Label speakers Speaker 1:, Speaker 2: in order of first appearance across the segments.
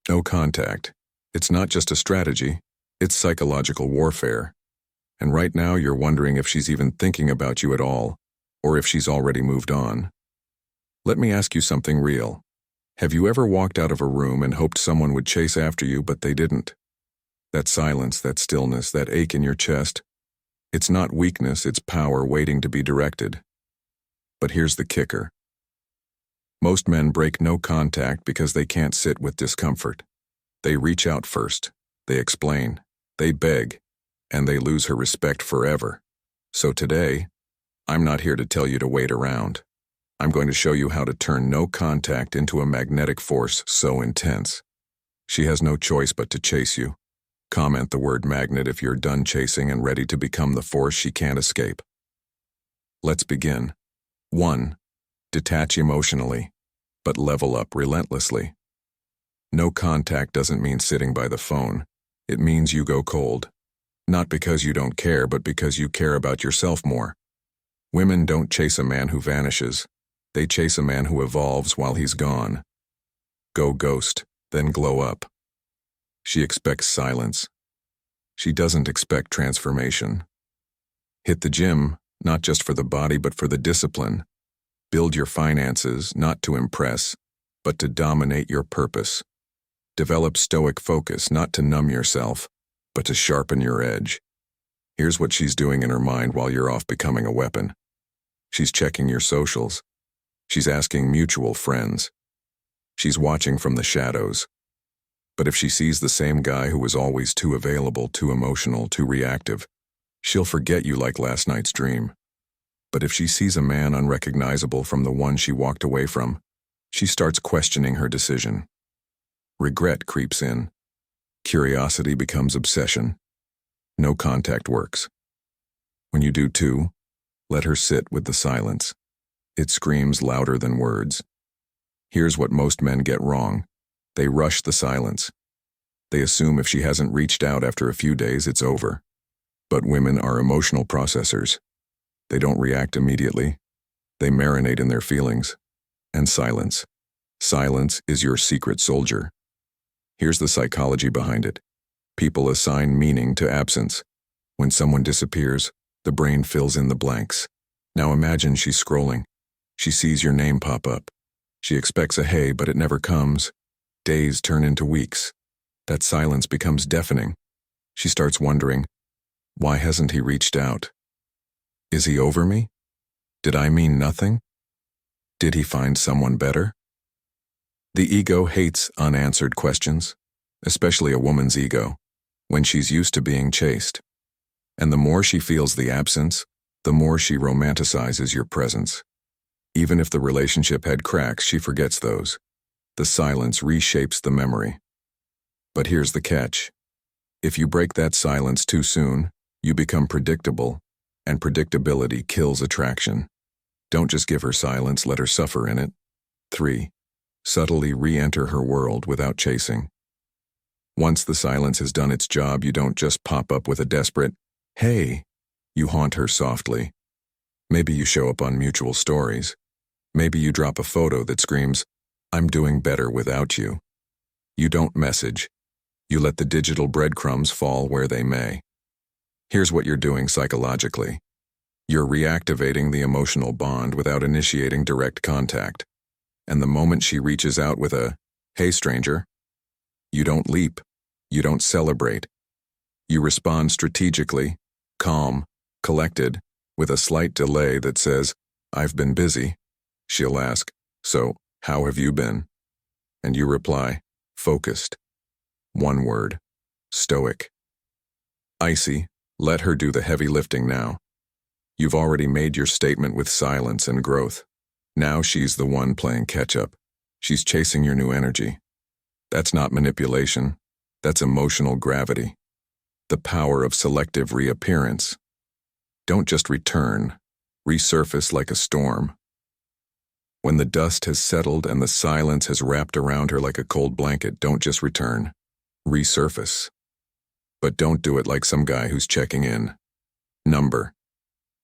Speaker 1: No contact. It's not just a strategy, it's psychological warfare. And right now you're wondering if she's even thinking about you at all, or if she's already moved on. Let me ask you something real. Have you ever walked out of a room and hoped someone would chase after you, but they didn't? That silence, that stillness, that ache in your chest, it's not weakness, it's power waiting to be directed. But here's the kicker. Most men break no contact because they can't sit with discomfort. They reach out first, they explain, they beg, and they lose her respect forever. So today, I'm not here to tell you to wait around. I'm going to show you how to turn no contact into a magnetic force so intense. She has no choice but to chase you. Comment the word magnet if you're done chasing and ready to become the force she can't escape. Let's begin. 1. Detach emotionally, but level up relentlessly. No contact doesn't mean sitting by the phone. It means you go cold. Not because you don't care, but because you care about yourself more. Women don't chase a man who vanishes. They chase a man who evolves while he's gone. Go ghost, then glow up. She expects silence. She doesn't expect transformation. Hit the gym, not just for the body but for the discipline. Build your finances, not to impress, but to dominate your purpose. Develop stoic focus, not to numb yourself, but to sharpen your edge. Here's what she's doing in her mind while you're off becoming a weapon. She's checking your socials. She's asking mutual friends. She's watching from the shadows. But if she sees the same guy who was always too available, too emotional, too reactive, she'll forget you like last night's dream. But if she sees a man unrecognizable from the one she walked away from, she starts questioning her decision. Regret creeps in. Curiosity becomes obsession. No contact works. When you do too, let her sit with the silence. It screams louder than words. Here's what most men get wrong. They rush the silence. They assume if she hasn't reached out after a few days, it's over. But women are emotional processors. They don't react immediately. They marinate in their feelings. And silence. Silence is your secret soldier. Here's the psychology behind it. People assign meaning to absence. When someone disappears, the brain fills in the blanks. Now imagine she's scrolling. She sees your name pop up. She expects a hey, but it never comes. Days turn into weeks. That silence becomes deafening. She starts wondering, why hasn't he reached out? Is he over me? Did I mean nothing? Did he find someone better? The ego hates unanswered questions, especially a woman's ego, when she's used to being chased. And the more she feels the absence, the more she romanticizes your presence. Even if the relationship had cracks, she forgets those. The silence reshapes the memory. But here's the catch. If you break that silence too soon, you become predictable, and predictability kills attraction. Don't just give her silence, let her suffer in it. 3. Subtly re-enter her world without chasing. Once the silence has done its job, you don't just pop up with a desperate, hey. You haunt her softly. Maybe you show up on mutual stories. Maybe you drop a photo that screams, I'm doing better without you. You don't message. You let the digital breadcrumbs fall where they may. Here's what you're doing psychologically. You're reactivating the emotional bond without initiating direct contact. And the moment she reaches out with a, hey stranger, you don't leap. You don't celebrate. You respond strategically, calm, collected, with a slight delay that says, I've been busy. She'll ask, so, how have you been? And you reply, focused. One word, stoic. Icy, let her do the heavy lifting now. You've already made your statement with silence and growth. Now she's the one playing catch-up. She's chasing your new energy. That's not manipulation. That's emotional gravity. The power of selective reappearance. Don't just return. Resurface like a storm. When the dust has settled and the silence has wrapped around her like a cold blanket, don't just return. Resurface. But don't do it like some guy who's checking in. Number.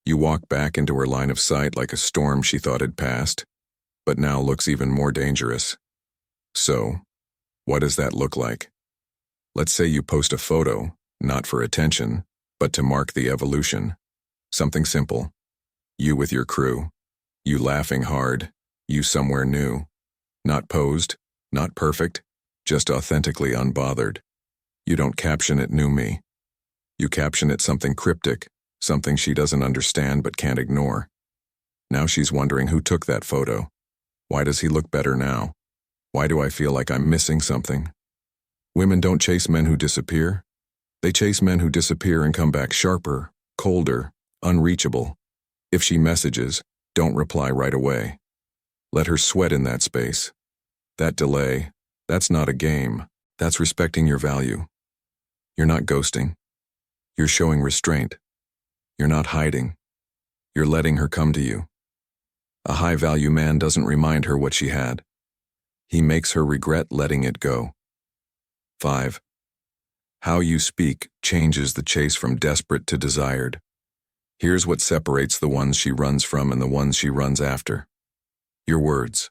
Speaker 1: You walk back into her line of sight like a storm she thought had passed, but now looks even more dangerous. So, What does that look like? Let's say you post a photo, not for attention, but to mark the evolution. Something simple. You with your crew. You laughing hard. You somewhere new. Not posed, not perfect, just authentically unbothered. You don't caption it "new me." You caption it something cryptic, something she doesn't understand but can't ignore. Now she's wondering who took that photo. Why does he look better now? Why do I feel like I'm missing something? Women don't chase men who disappear. They chase men who disappear and come back sharper, colder, unreachable. If she messages, don't reply right away. Let her sweat in that space. That delay, that's not a game. That's respecting your value. You're not ghosting. You're showing restraint. You're not hiding. You're letting her come to you. A high-value man doesn't remind her what she had. He makes her regret letting it go. 5. How you speak changes the chase from desperate to desired. Here's what separates the ones she runs from and the ones she runs after. Your words.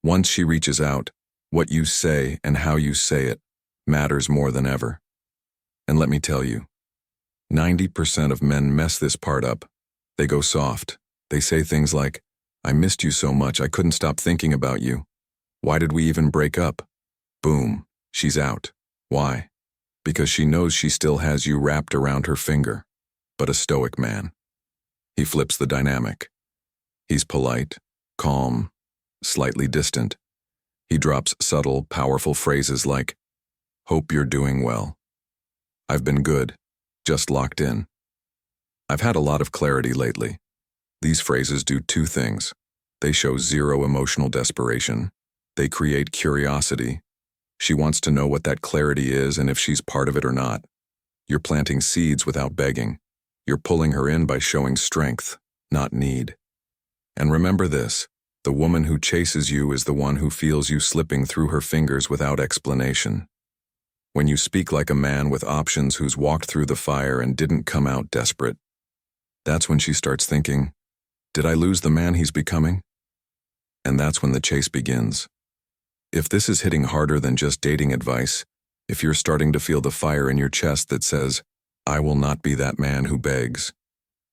Speaker 1: Once she reaches out, what you say and how you say it matters more than ever. And let me tell you, 90% of men mess this part up. They go soft. They say things like, "I missed you so much I couldn't stop thinking about you. Why did we even break up?" Boom, she's out. Why? Because she knows she still has you wrapped around her finger. But a Stoic man. He flips the dynamic. He's polite, calm, slightly distant. He drops subtle, powerful phrases like, "Hope you're doing well. I've been good, just locked in." I've had a lot of clarity lately. These phrases do two things. They show zero emotional desperation. They create curiosity. She wants to know what that clarity is and if she's part of it or not. You're planting seeds without begging. You're pulling her in by showing strength, not need. And remember this, the woman who chases you is the one who feels you slipping through her fingers without explanation. When you speak like a man with options who's walked through the fire and didn't come out desperate, that's when she starts thinking, did I lose the man he's becoming? And that's when the chase begins. If this is hitting harder than just dating advice, if you're starting to feel the fire in your chest that says, "I will not be that man who begs,"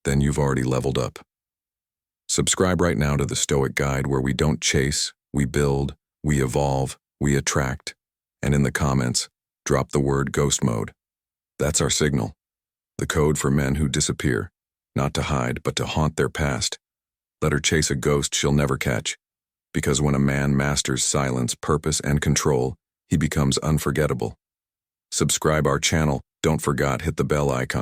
Speaker 1: then you've already leveled up. Subscribe right now to the Stoic Guide, where we don't chase, we build, we evolve, we attract. And in the comments, drop the word ghost mode. That's our signal. The code for men who disappear, not to hide, but to haunt their past. Let her chase a ghost she'll never catch. Because when a man masters silence, purpose, and control, he becomes unforgettable. Subscribe our channel. Don't forget, hit the bell icon.